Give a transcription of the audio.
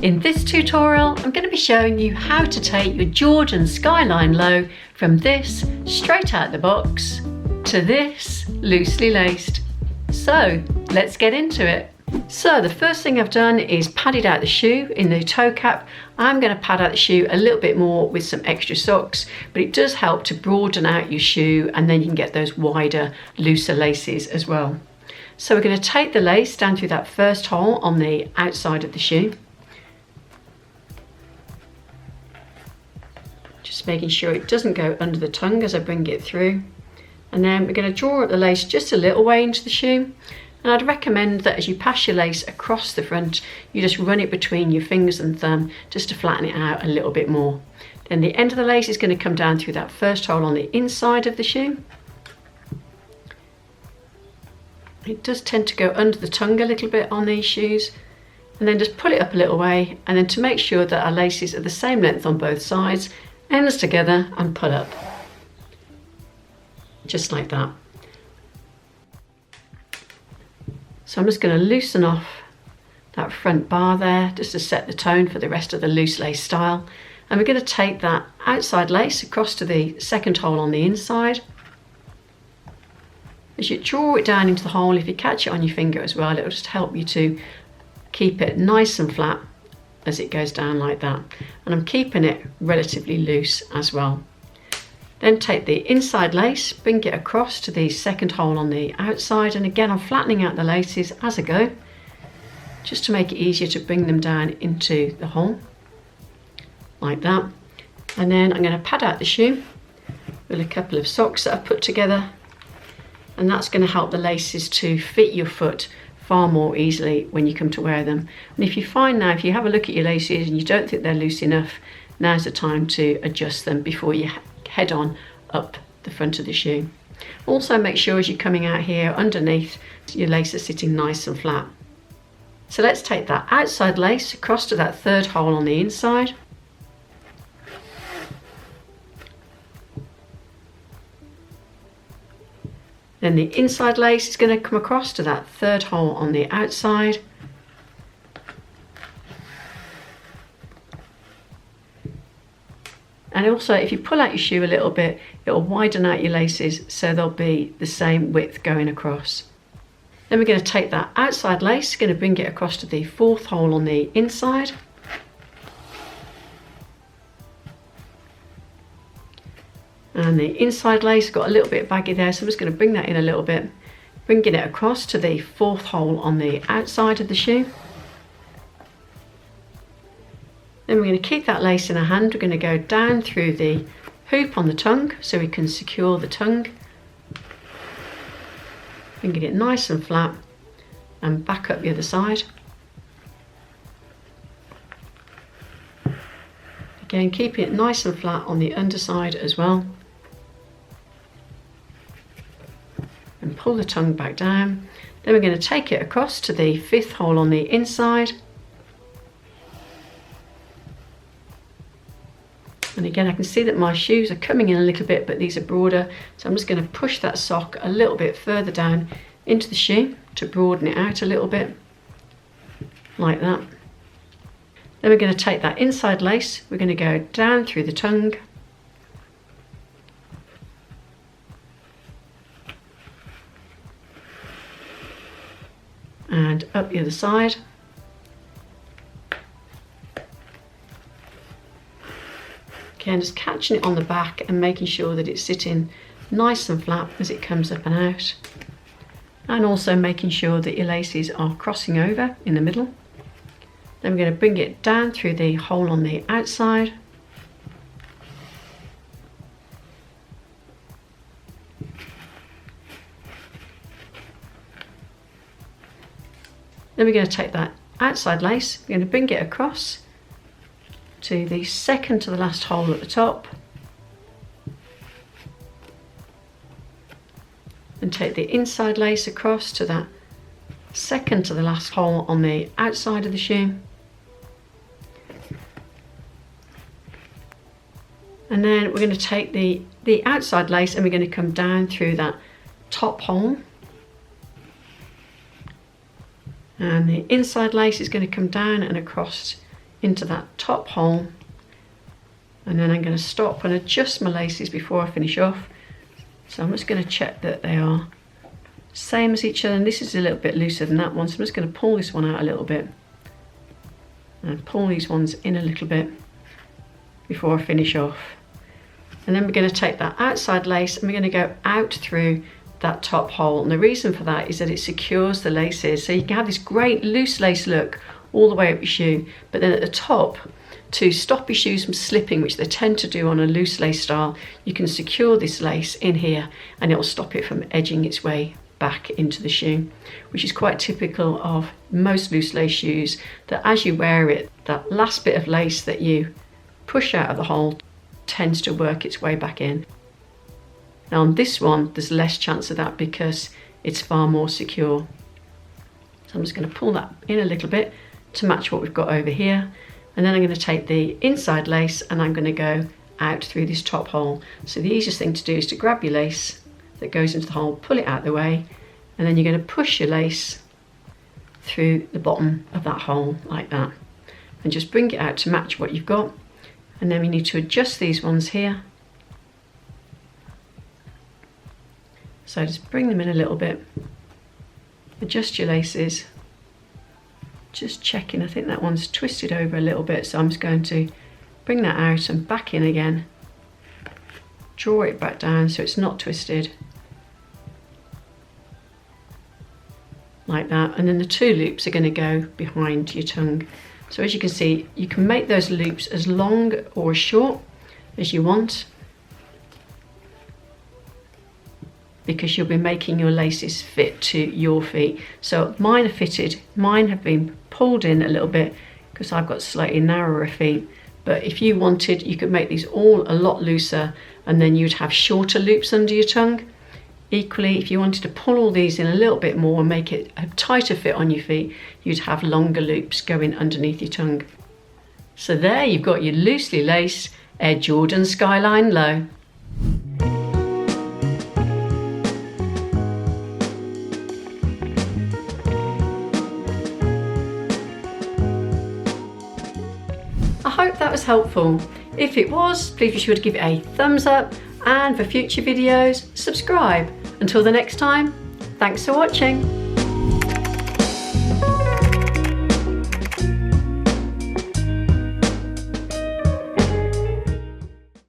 In this tutorial, I'm going to be showing you how to take your Jordan Skyline Low from this straight out the box to this loosely laced. So let's get into it. So the first thing I've done is padded out the shoe in the toe cap. I'm going to pad out the shoe a little bit more with some extra socks, but it does help to broaden out your shoe and then you can get those wider, looser laces as well. So we're going to take the lace down through that first hole on the outside of the shoe. Just making sure it doesn't go under the tongue as I bring it through. And then we're going to draw up the lace just a little way into the shoe. And I'd recommend that as you pass your lace across the front, you just run it between your fingers and thumb just to flatten it out a little bit more. Then the end of the lace is going to come down through that first hole on the inside of the shoe. It does tend to go under the tongue a little bit on these shoes. And then just pull it up a little way, and then to make sure that our laces are the same length on both sides, ends together and pull up. Just like that. So I'm just going to loosen off that front bar there just to set the tone for the rest of the loose lace style. And we're going to take that outside lace across to the second hole on the inside. As you draw it down into the hole, if you catch it on your finger as well, it'll just help you to keep it nice and flat as it goes down like that. And I'm keeping it relatively loose as well. Then take the inside lace, bring it across to the second hole on the outside, and again I'm flattening out the laces as I go, just to make it easier to bring them down into the hole, like that. And then I'm going to pad out the shoe with a couple of socks that I've put together, and that's going to help the laces to fit your foot far more easily when you come to wear them. And if you find now, if you have a look at your laces and you don't think they're loose enough, now's the time to adjust them before you head on up the front of the shoe. Also make sure as you're coming out here underneath, your lace is sitting nice and flat. So let's take that outside lace across to that third hole on the inside. Then the inside lace is going to come across to that third hole on the outside. And also, if you pull out your shoe a little bit, it will widen out your laces so they'll be the same width going across. Then we're going to take that outside lace, going to bring it across to the fourth hole on the inside. And the inside lace got a little bit baggy there, so I'm just going to bring that in a little bit, bringing it across to the fourth hole on the outside of the shoe. Then we're going to keep that lace in our hand. We're going to go down through the hoop on the tongue so we can secure the tongue. Bringing it nice and flat and back up the other side. Again, keeping it nice and flat on the underside as well. And pull the tongue back down. Then we're going to take it across to the fifth hole on the inside. And again, I can see that my shoes are coming in a little bit, but these are broader. So I'm just going to push that sock a little bit further down into the shoe to broaden it out a little bit, like that. Then we're going to take that inside lace, we're going to go down through the tongue. And up the other side. Again, just catching it on the back and making sure that it's sitting nice and flat as it comes up and out. And also making sure that your laces are crossing over in the middle. Then we're going to bring it down through the hole on the outside. Then we're going to take that outside lace, we're going to bring it across to the second to the last hole at the top. And take the inside lace across to that second to the last hole on the outside of the shoe. And then we're going to take the outside lace and we're going to come down through that top hole. And the inside lace is going to come down and across into that top hole, and then I'm going to stop and adjust my laces before I finish off. So I'm just going to check that they are same as each other, and this is a little bit looser than that one, so I'm just going to pull this one out a little bit and pull these ones in a little bit before I finish off. And then we're going to take that outside lace and we're going to go out through that top hole, and the reason for that is that it secures the laces, so you can have this great loose lace look all the way up your shoe, but then at the top, to stop your shoes from slipping, which they tend to do on a loose lace style, you can secure this lace in here and it'll stop it from edging its way back into the shoe, which is quite typical of most loose lace shoes, that as you wear it, that last bit of lace that you push out of the hole tends to work its way back in. Now on this one, there's less chance of that because it's far more secure. So I'm just going to pull that in a little bit to match what we've got over here. And then I'm going to take the inside lace and I'm going to go out through this top hole. So the easiest thing to do is to grab your lace that goes into the hole, pull it out of the way, and then you're going to push your lace through the bottom of that hole like that. And just bring it out to match what you've got. And then we need to adjust these ones here. So just bring them in a little bit, adjust your laces, just checking, I think that one's twisted over a little bit, so I'm just going to bring that out and back in again, draw it back down so it's not twisted, like that, and then the two loops are going to go behind your tongue. So as you can see, you can make those loops as long or as short as you want, because you'll be making your laces fit to your feet. So mine are fitted, mine have been pulled in a little bit because I've got slightly narrower feet, but if you wanted, you could make these all a lot looser and then you'd have shorter loops under your tongue. Equally, if you wanted to pull all these in a little bit more and make it a tighter fit on your feet, you'd have longer loops going underneath your tongue. So there you've got your loosely laced Air Jordan Skyline Low. I hope that was helpful. If it was, please be sure to give it a thumbs up, and for future videos, subscribe. Until the next time, thanks for watching.